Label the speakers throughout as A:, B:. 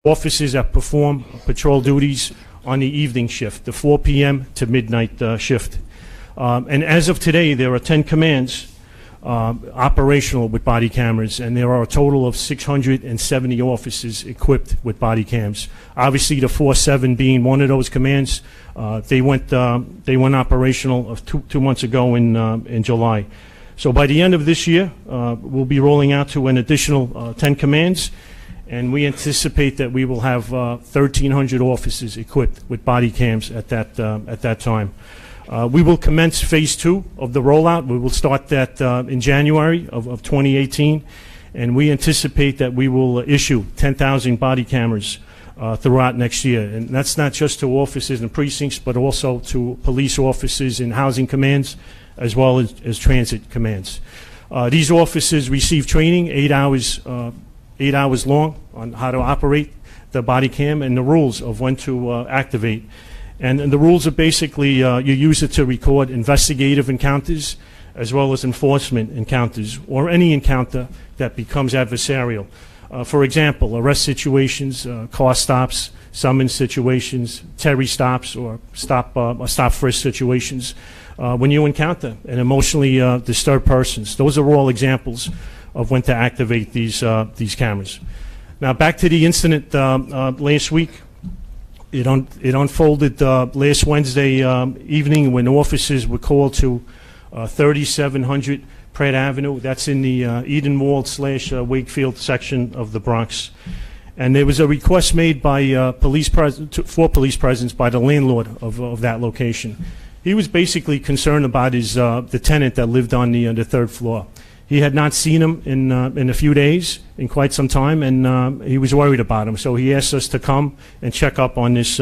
A: officers that perform patrol duties on the evening shift, the 4 p.m. to midnight shift. And as of today, there are 10 commands operational with body cameras, and there are a total of 670 officers equipped with body cams. Obviously, the 4-7 being one of those commands. They went operational two months ago in July. So by the end of this year, we'll be rolling out to an additional 10 commands, and we anticipate that we will have 1,300 officers equipped with body cams at that time. We will commence phase 2 of the rollout. We will start that in January of 2018, and we anticipate that we will issue 10,000 body cameras throughout next year. And that's not just to officers in precincts, but also to police officers in housing commands, as well as transit commands. These officers receive training 8 hours long on how to operate the body cam and the rules of when to activate. And the rules are basically you use it to record investigative encounters as well as enforcement encounters, or any encounter that becomes adversarial. For example, arrest situations, car stops, summons situations, Terry stops, or stop frisk situations. When you encounter an emotionally disturbed person, those are all examples of when to activate these cameras. Now back to the incident last week. It unfolded last Wednesday evening when officers were called to 3700 Pratt Avenue. That's in the Edenwald/Wakefield section of the Bronx. And there was a request made by for police presence by the landlord of that location. He was basically concerned about the tenant that lived on the third floor. He had not seen him in a few days, in quite some time, and he was worried about him. So he asked us to come and check up on this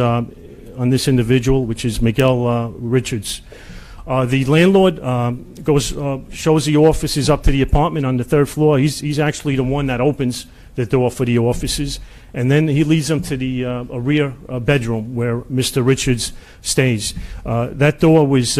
A: individual, which is Miguel Richards. The landlord shows the officers up to the apartment on the third floor. He's actually the one that opens the door for the officers, and then he leads them to the rear bedroom where Mr. Richards stays. That door was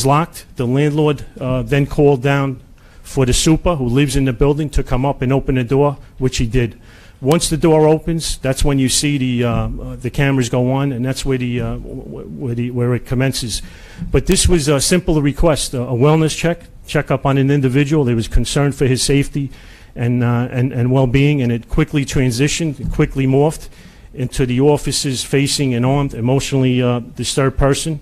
A: locked. The landlord then called down for the super who lives in the building to come up and open the door, which he did. Once the door opens, that's when you see the cameras go on, and that's where where it commences. But this was a simple request, a wellness check up on an individual. There was concern for his safety and well-being, and it quickly transitioned, it quickly morphed into the officers facing an armed, emotionally disturbed person.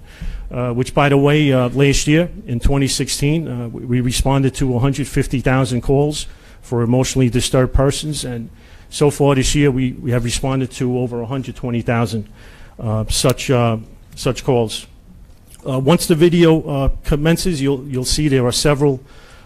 A: Which, by the way, last year, in 2016, we responded to 150,000 calls for emotionally disturbed persons, and so far this year we have responded to over 120,000 such calls. Once the video commences, you'll see there are several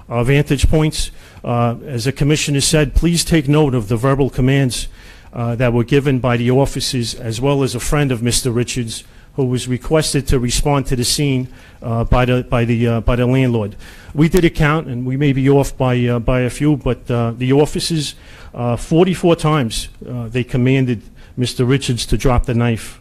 A: vantage points. As the commissioner said, please take note of the verbal commands that were given by the officers, as well as a friend of Mr. Richards, who was requested to respond to the scene by the landlord. We did a count, and we may be off by a few, but the officers 44 times they commanded Mr. Richards to drop the knife.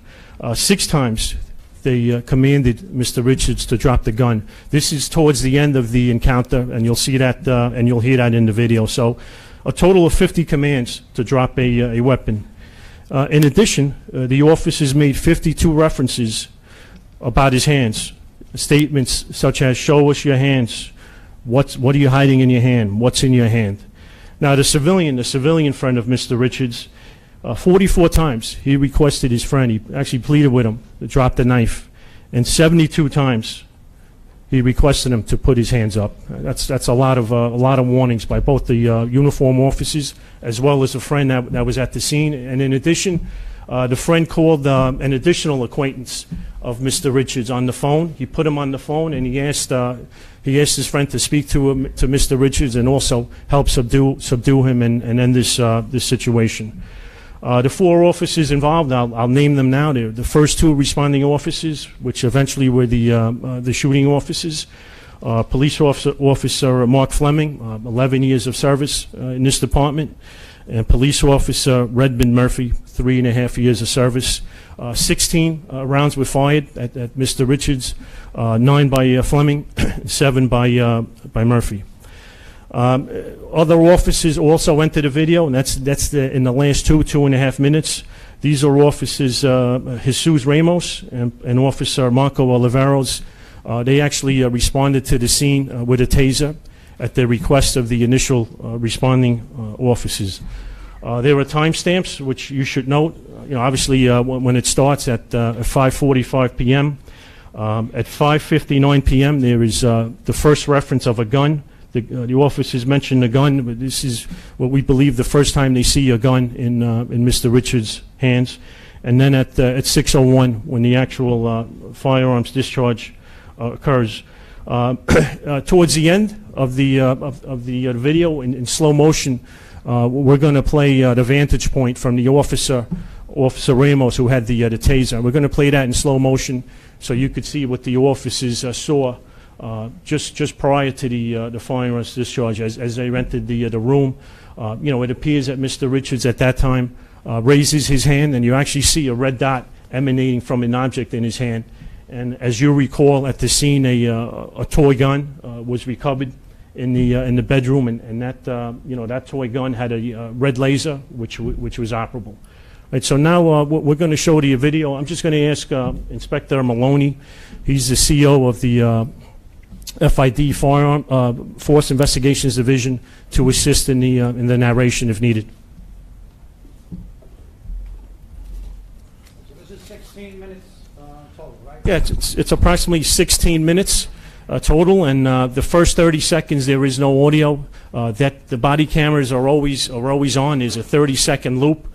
A: 6 times they commanded Mr. Richards to drop the gun. This is towards the end of the encounter, and you'll see that and you'll hear that in the video. So a total of 50 commands to drop a weapon. In addition, the officers made 52 references about his hands. Statements such as, show us your hands, what are you hiding in your hand, what's in your hand. Now the civilian friend of Mr. Richards, 44 times he requested his friend, he actually pleaded with him to drop the knife, and 72 times he requested him to put his hands up. That's a lot of warnings by both the uniform officers as well as a friend that was at the scene. And in addition, the friend called an additional acquaintance of Mr. Richards on the phone. He put him on the phone, and he asked his friend to speak to Mr. Richards and also help subdue him and end this situation. The 4 officers involved, I'll name them now. They're the first 2 responding officers, which eventually were the shooting officers. Police officer Mark Fleming, 11 years of service in this department, and police officer Redmond Murphy, 3.5 years of service. 16 rounds were fired at Mr. Richards, 9 by Fleming, 7 by Murphy. Other officers also entered the video, and that's in the last 2.5 minutes. These are officers Jesus Ramos and Officer Marco Oliveros. They actually responded to the scene with a taser at the request of the initial responding officers. There are timestamps, which you should note. Obviously, when it starts at 5:45 p.m. At 5:59 p.m., there is the first reference of a gun. The officers mentioned a gun, but this is what we believe the first time they see a gun in Mr. Richards' hands. And then at 6:01, when the actual firearms discharge occurs. Towards the end of the video, in slow motion, we're going to play the vantage point from the Officer Ramos, who had the taser. We're going to play that in slow motion so you could see what the officers saw just prior to the firearms discharge as they entered the room. It appears that Mr. Richards at that time raises his hand, and you actually see a red dot emanating from an object in his hand. And as you recall, at the scene, a toy gun was recovered in the bedroom, and that toy gun had a red laser, which was operable. Right, so now we're going to show you a video. I'm just going to ask Inspector Maloney. He's the CEO of the FID Firearm Force Investigations Division to assist in the narration if needed.
B: So this is 16 minutes total, right?
A: Yeah, it's approximately 16 minutes total, and the first 30 seconds there is no audio. That the body cameras are always on. There's a 30-second loop,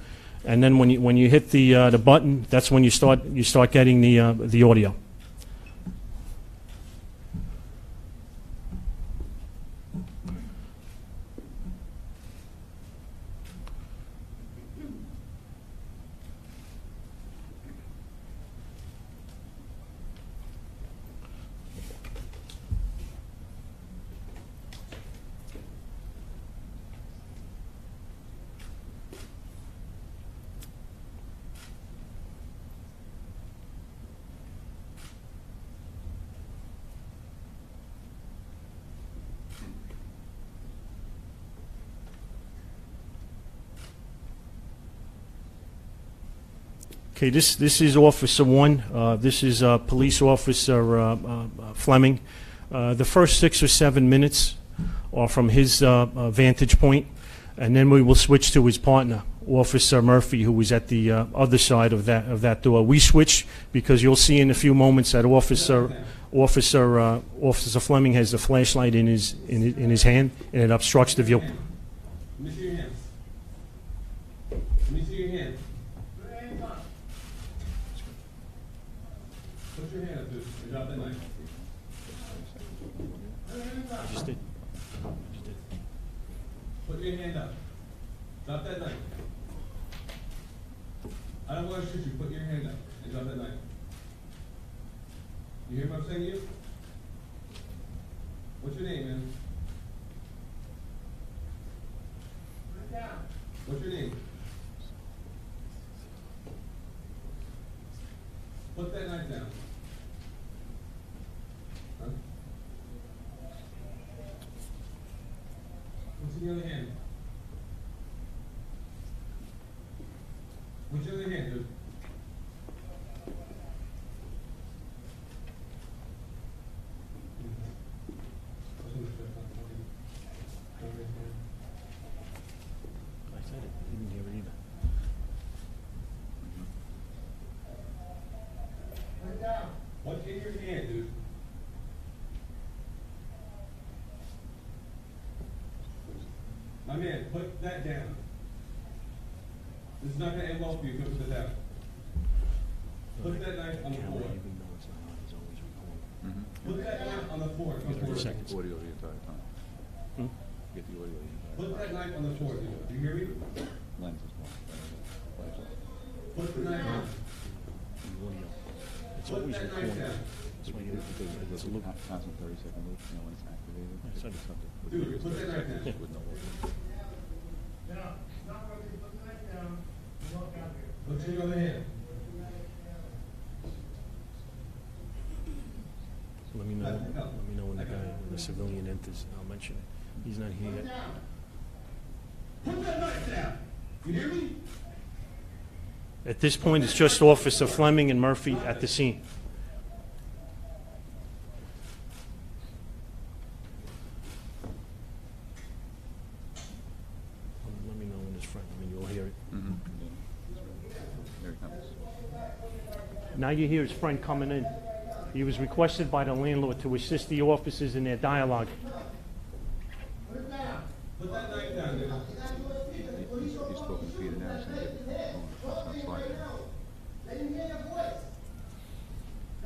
A: and then when you hit the button, that's when you start getting the audio. Okay, this is Officer 1. This is Police Officer Fleming. The first 6 or 7 minutes are from his vantage point, and then we will switch to his partner, Officer Murphy, who was at the other side of that door. We switch because you'll see in a few moments that Officer Fleming has the flashlight in his hand, and it obstructs the view.
C: Let me see your hands. Let me see your hands. Put your hand up, dude, and drop that knife.
A: I just did.
C: Put your hand up. Drop that knife. I don't want to shoot you. Put your hand up and drop that knife. You hear what I'm saying to you? What's your name, man? Put it down. What's your name? Put that knife down. Huh? What's in the other hand? What's in the other hand, dude?
A: I said it. Didn't hear it either.
C: Put it down. What's in your hand, dude? My man, put that down. This is not going to end well for you if you put that down. Put that knife on the floor.
A: Even though it's not on, it's always recording.
C: Put that knife on the floor.
A: Get 30 seconds.
D: Audio the entire time.
A: Hmm?
D: Get the audio the entire
C: Put
D: time.
C: that knife on the floor, dude. Do you hear me?
D: Lens is one. Lights off.
C: Put the knife on.
A: The audio. It's
C: Put
A: always
C: that knife
A: recording.
C: down.
A: That's why you
D: Because
A: it's a
D: it's
A: loop.
D: a constant 30-second loop, you know, when it's activated.
A: I said
D: It's something.
C: Dude, put that knife down.
D: With no audio.
C: What's in your other hand?
A: So let me know when the civilian enters. I'll mention it. He's not here yet.
C: Put that knife down. You hear me?
A: At this point, it's just Officer Fleming and Murphy at the scene. Let me know when his friend, you'll hear it.
D: Here he comes.
A: Now you hear his friend coming in. He was requested by the landlord to assist the officers in their dialogue.
C: Put that knife down, dude.
D: He's talking to Peter now, saying get the phone. It's not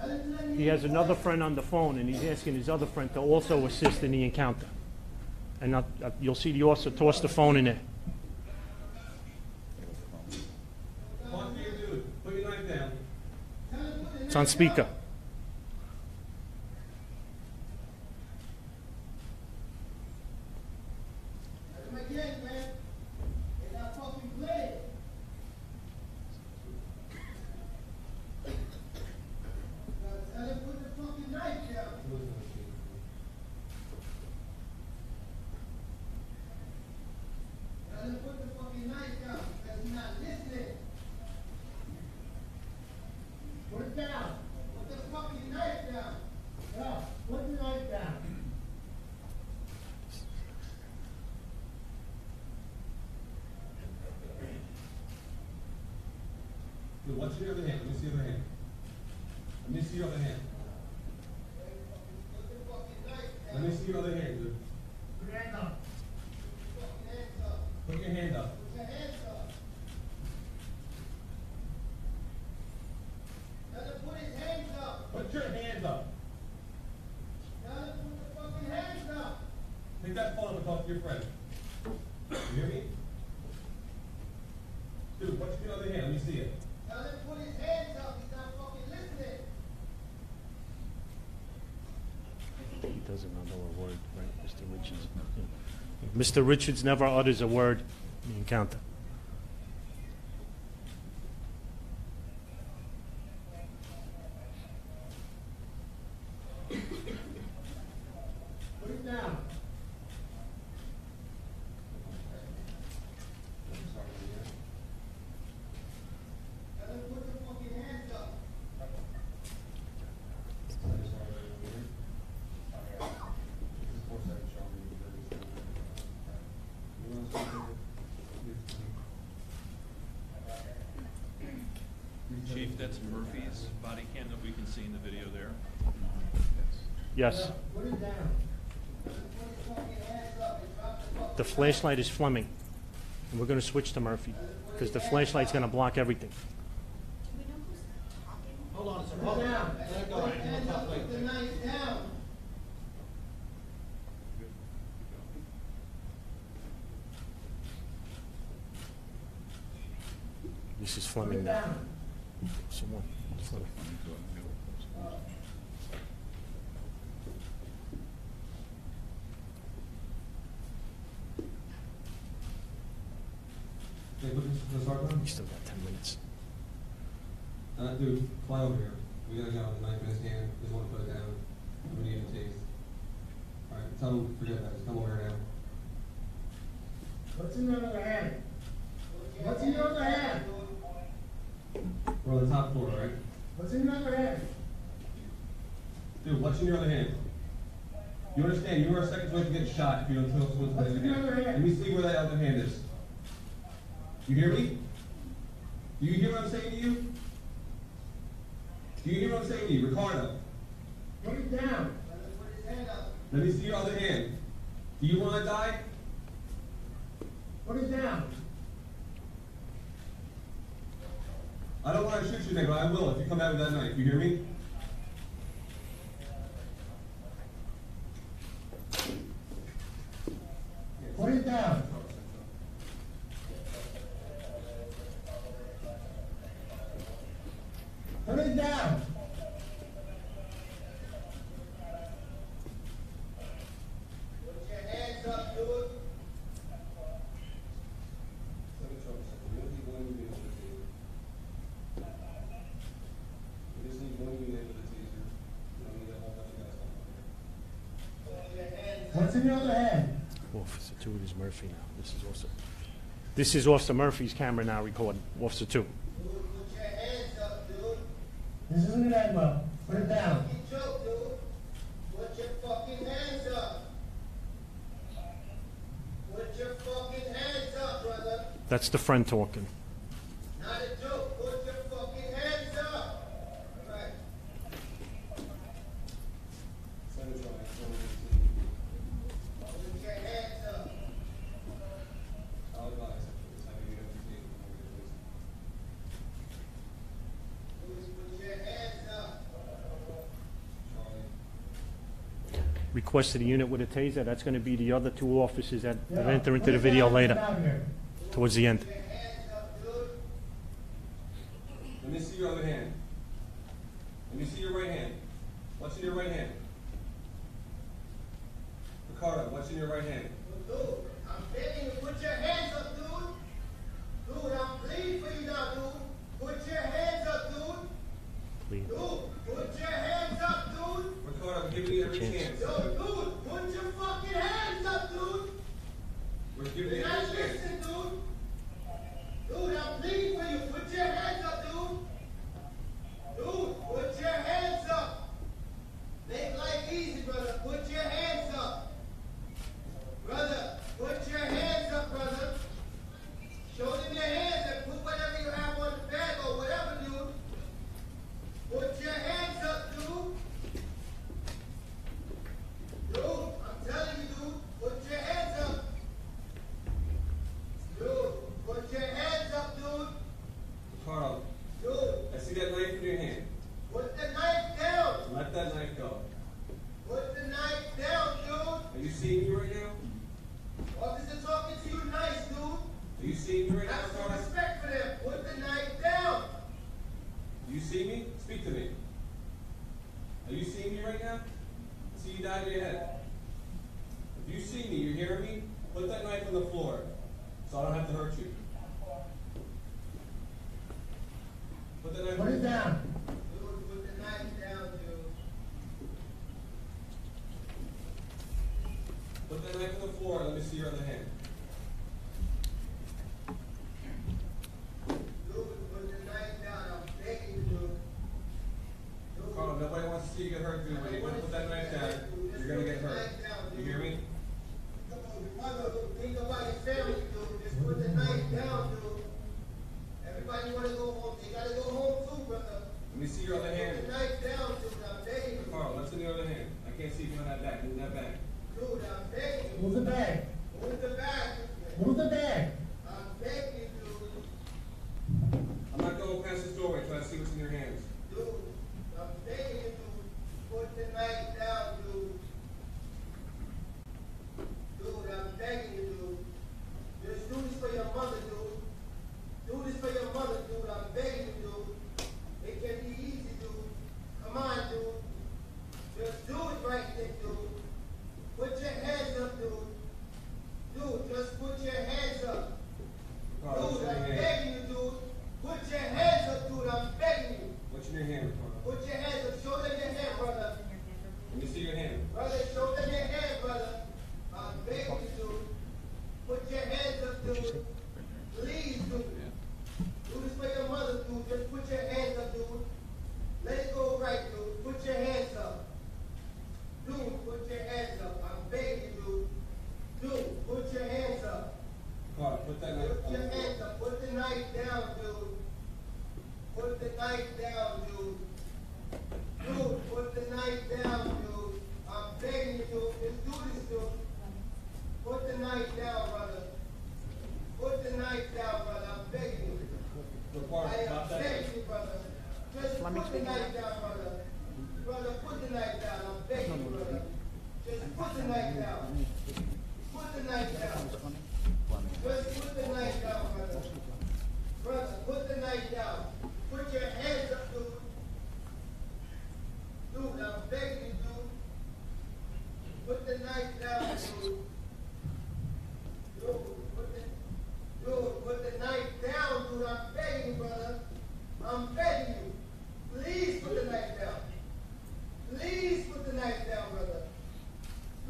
D: sliding.
A: He has another friend on the phone, and he's asking his other friend to also assist in the encounter. And you'll see the officer toss the phone in there.
C: Talk to your dude. Put your knife down.
A: It's on speaker.
C: Dude, what's your other hand? Let me see your other hand. Let me see your other hand. Let me see your other hand, dude. Put your hand up. Put your hand up. Put your hands up. Take that phone up and talk to your friend. You hear me? Dude, what's your other hand? Let me see it.
B: Tell him to put his hands up. He's not fucking listening.
A: He doesn't know a word, right, Mr. Richards? Mr. Richards never utters a word in the encounter.
B: Put it down. Tell him to put the fucking hands up.
E: Chief, that's Murphy's body cam that we can see in the video there.
A: Yes.
B: Put it down. Put his fucking hands up and drop the fucking.
A: The flashlight is Fleming, and we're going to switch to Murphy, because the flashlight's going to block everything.
B: Hold on, sir. Hold down. Let it go. Hands up. Put the knife down.
A: This is Fleming now. Someone. Fleming.
C: Hey, look, the start time?
A: We still got 10 minutes.
C: Dude, fly over here. We got a guy with a knife in his hand. Just want to put it down. We need a taste. All right, tell him, forget that. Just come over here now.
B: What's in your other hand? What's in your other hand?
C: We're on the top floor, right?
B: What's in your other hand?
C: Dude, what's in your other hand? You understand, you are a second choice to get shot if you don't tell us what's
B: What's
C: in
B: in
C: your
B: your other
C: hand.
B: hand?
C: Let me see where that other hand is. You hear me? Do you hear what I'm saying to you? Do you hear what I'm saying to you, Ricardo?
B: Put it down. Put his hand up.
C: Let me see your other hand. Do you want to die?
B: Put it down.
C: I don't want to shoot you, nigga, but I will if you come out with that knife. You hear me?
B: Put it down. Put it down. Put your hands up, dude. What's in your other hand?
A: Officer 2, it is Murphy now. This is Officer Murphy's camera now recording. Officer 2.
F: Dude, put your hands up, dude.
G: This isn't an end well. Put it down.
F: Fucking joke, dude. Put your fucking hands up. Put your fucking hands up, brother.
A: That's the friend talking.
F: Not a joke. Put your fucking hands up. All right. Put your hands up.
C: I'll advise after this, having you
F: Dude, put your hands up.
C: Charlie.
A: Requested a unit with a taser. That's going to be the other 2 officers that
G: Yeah.
A: enter into
G: Put
A: the
G: it
A: video
G: down. Put it
A: later,
G: down here.
A: towards the end.
F: Put your hands up, dude.
C: Let me see your other hand. Let me see your right hand. What's in your right hand? Ricardo, what's in your right hand?
F: Dude, I'm begging you, put your hands up, dude. Dude, I'm pleading for you now, dude. Put your hands up, dude.
A: Please.
F: Dude, put your hands up, dude.
C: Ricardo, I'm giving you every chance.
F: Yo, dude, put your fucking hands up, dude.
C: We're giving
F: You're
C: you
F: not
C: every chance.
F: listening, dude. Dude, I'm pleading for you. Put your hands up, dude. Dude, put your hands up. Make life easy, brother. Put your hands up. Brother, put your hands up, brother. Show them your hands and put whatever you have on the bag or whatever, dude. Put your hands up, dude. Dude, I'm telling you, dude. Put your hands up. Dude, put your hands up, dude.
C: Ricardo,
F: Dude,
C: I see that knife in your hand.
F: put the knife down.
C: Let that knife go.
F: Put the knife down, dude.
C: Are you seeing me right now?
F: Officer talking to you nice, dude.
C: Are you seeing me right now,
F: Have some
C: Ricardo?
F: respect for them. Put the knife down.
C: Do you see me? Speak to me. Are you seeing me right now? I see you nod your head. If you see me, you're hearing me, put that knife on the floor so I don't have to hurt you. Put that knife
G: Put it down.
F: Dude, put the knife down, dude.
C: Put that knife on the floor and let me see your other hand.
F: Dude, put the knife down. I'm begging you, dude. Dude,
C: Carl, nobody wants to see you get hurt, dude. When you put that knife down, you're gonna get hurt. You hear me?
F: Mother, think about your family, dude. Just put the knife down, dude. Everybody wanna go home. They gotta go home too, brother.
C: Let me see your other
F: Put
C: hand.
F: the knife down, dude. I'm begging you.
C: Carl, what's in the other hand? I can't see if you don't have that. Move that back.
F: Dude, I'm begging you.
G: Move the bag.
F: Move the bag.
G: Move the bag.
F: I'm begging you, dude.
C: I'm not going past this doorway trying to see what's in your hands.
F: Dude, I'm begging you, dude. Put the knife down, dude. Dude, I'm begging you, dude. Just do this for your mother, dude. Do this for your mother, dude. I'm begging you, dude. It can be easy, dude. Come on, dude. Just do it right there, dude. Put your hands up, dude. Dude, just put your hands up.
C: Carl, what's
F: Dude,
C: in your
F: I'm
C: hand?
F: begging you, dude. Put your hands up, dude. I'm begging you.
C: What's in your hand, Ricardo?
F: Put your hands up. Show them your hand, brother.
C: Let me see your hand.
F: Brother, show them your hand, brother. I'm begging you, dude. Put your hands up, dude. Please, dude. Do this for your mother, dude. Just put your hands up, dude. Let it go right, dude. Put your hands up. Dude, put your hands up. I'm begging you, dude. Dude, put your hands up.
C: Carl, put that knife
F: Put
C: on
F: your
C: the floor.
F: hands up. Put the knife down, dude. Put the knife down, dude. Dude, put the knife down, dude. I'm begging you, dude. Just do this, dude. Put the knife down, brother. Put the knife down, brother. I'm begging you.
C: Ricardo,
F: I
C: drop
F: am
C: that
F: begging
C: knife.
F: you, brother. Just put the knife down, brother. Brother, put the knife down. I'm begging you, brother. Just put the knife down. Put the knife down. Just put the knife down, brother. Brother, put the knife down. Put your hands up, dude. Dude, I'm begging you, dude. Put the knife down, dude. Dude, put the knife down, dude. I'm begging you, brother. I'm begging you. Please put the knife down. Please put the knife down, brother.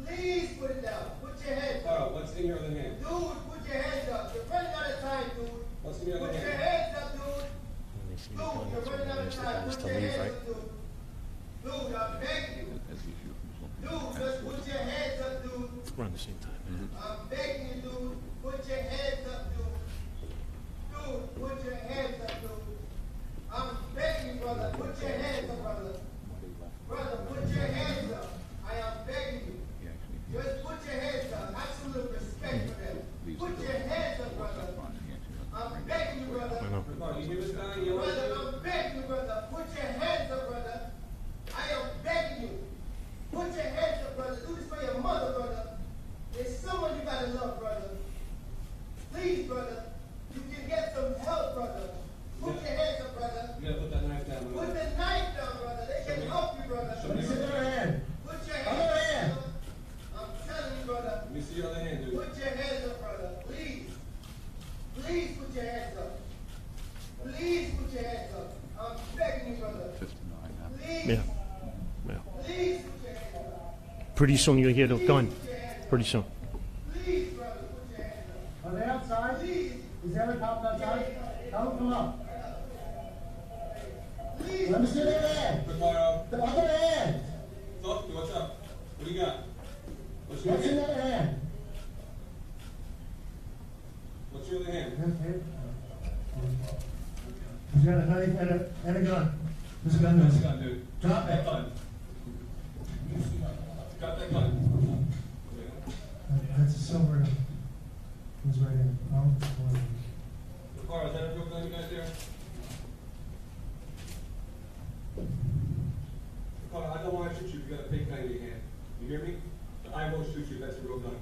F: Please put it down. Put your hands
C: Carl,
F: up.
C: what's see your other hand.
F: Dude, put your hands up. You're running out of time, dude.
C: Let's see your
F: Put
C: other
F: your
C: hand.
F: hands up, dude. Dude, you're running out of time. Put your hands up, dude. Dude, I'm begging you.
D: As you shoot from something.
F: Dude, just put your hands up, dude.
A: We're on the same time.
F: I'm begging you, dude. Put your hands up, dude. Dude, put your hands up, dude. I'm begging you, brother. Put your hands up, brother. Brother, put your hands up. I am begging you.
D: He actually
F: Just put your hands up. Have some little respect for them. Put your hands up, brother. I'm begging you, brother.
A: I know.
C: Ricardo, you hear this guy yelling?
F: Brother, I'm begging you, brother. Put your hands up, brother. I am begging you. Put your hands up, brother. Do this for your mother, brother. There's someone you gotta love, brother. Please, brother. You can get some help, brother. Put your hands up, brother.
C: You gotta put that knife down.
F: Put the knife down, brother. They can help you, brother.
C: Show me
G: Sit
C: your
G: there, hand.
F: Put your
G: Other
F: hands
G: hand.
F: up. I'm telling you, brother.
C: Let me see your other hand, dude.
F: Put your hands up, brother. Please. Please put your hands up. Please put your hands up. I'm begging you, brother.
D: 59.
F: Please.
A: Yeah. Yeah.
F: Please put your hands up.
A: Pretty soon you'll hear the gun. Pretty soon.
F: Please, brother, put your hands up.
G: Are they outside?
F: Please.
G: Is there a cop outside? Tell them come up.
F: Please.
G: Let me see their hand.
C: Ricardo,
G: The other hand.
C: talk to me. What's up? What do you got? What's your
G: What's in
C: hand?
G: that hand?
C: What's your other hand?
G: He's got a knife and a gun. There's a gun
C: What's the
G: there.
C: gun, dude?
G: Drop
C: That
G: it.
C: gun. Drop that gun.
G: That's a silver. It's right here. Oh,
C: Ricardo, is that a real gun you got there? Ricardo, I don't want to shoot you. You got a fake gun in your hand. You hear me? I won't shoot you if that's a real gun.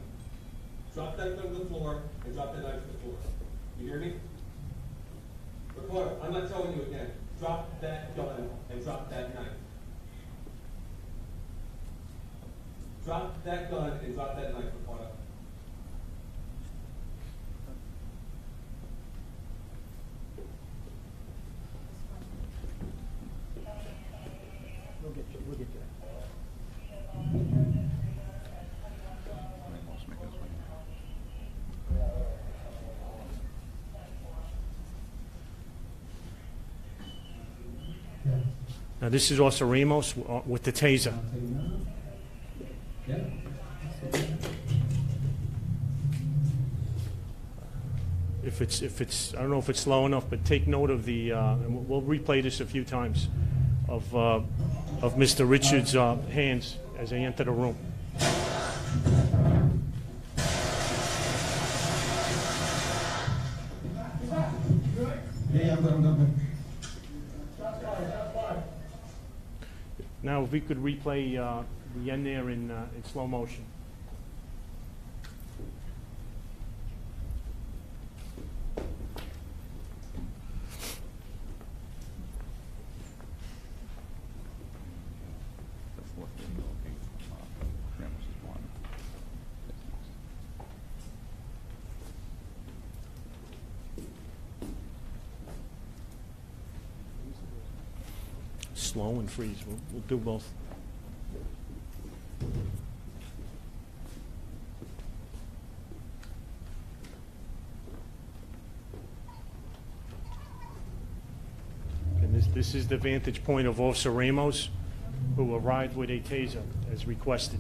C: Drop that gun to the floor and drop that knife to the floor. You hear me? Ricardo, I'm not telling you again. Drop that gun and drop that knife. Drop that gun and drop that knife, Ricardo.
B: We'll get to that.
D: Almost make this one.
G: yeah.
A: Now this is also Ramos with the taser.
B: Yeah.
A: If it's, I don't know if it's slow enough, but take note of the, and we'll replay this a few times, of Mr. Richards' hands as they enter the room.
B: Yeah, I'm good.
A: Now, if we could replay the end there in slow motion.
D: That's left in okay. Ramos is one.
A: Slow and freeze. We'll do both. And this is the vantage point of Officer Ramos, who arrived with a taser as requested.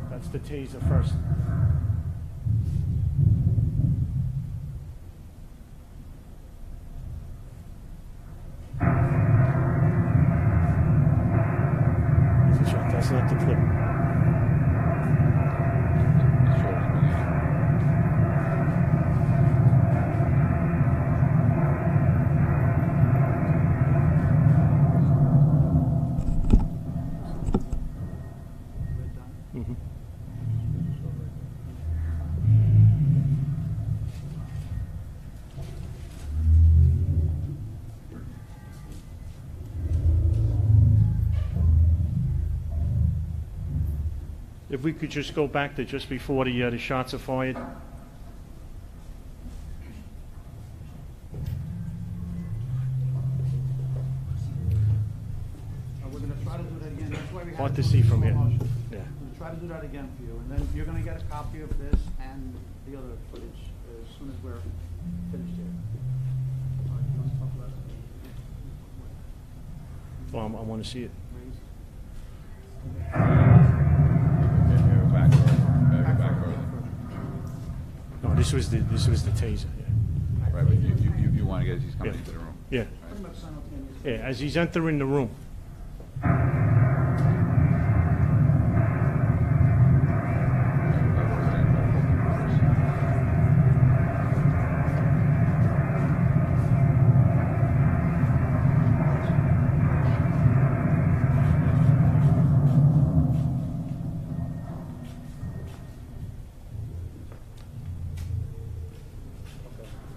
A: That's the taser first. That's not the clip. If we could just go back to just before the shots are fired.
B: We're gonna try to do that again, that's why we have.
A: Hard to
B: do
A: see
B: this
A: from
B: slow
A: here.
B: motion.
A: Yeah.
B: We're gonna try to do that again for you, and then you're gonna get a copy of this and the other footage as soon as we're finished here. All right, you wanna talk about it?
A: Well, I want to see it.
D: Yeah, go back further. Yeah, go back further.
A: No, this was the taser. Yeah.
D: Right, but you want to get, he's coming
A: Yeah.
D: into the room.
A: Yeah.
B: Pretty much simultaneously.
A: Yeah. As he's entering the room.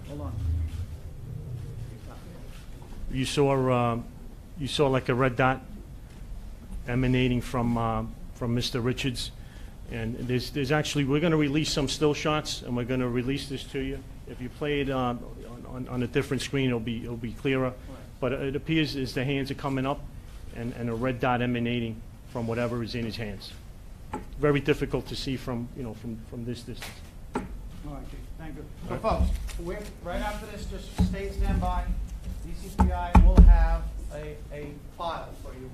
B: Hold on.
A: You saw like a red dot emanating from Mr. Richards, and there's actually, we're going to release some still shots, and we're going to release this to you. If you play it on a different screen, it'll be clearer. But it appears as the hands are coming up, and a red dot emanating from whatever is in his hands. Very difficult to see from this distance.
B: All right, Chief, thank you. So folks, right after this, just stand by. DCPI will have a file for you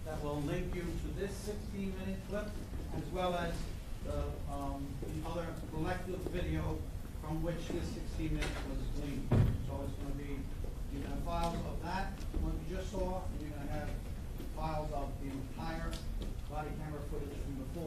B: that will link you to this 16-minute clip as well as the other collective video from which this 16 minutes was gleaned. So it's going to be, you're going to have files of that, what you just saw, and you're going to have files of the entire body camera footage from before.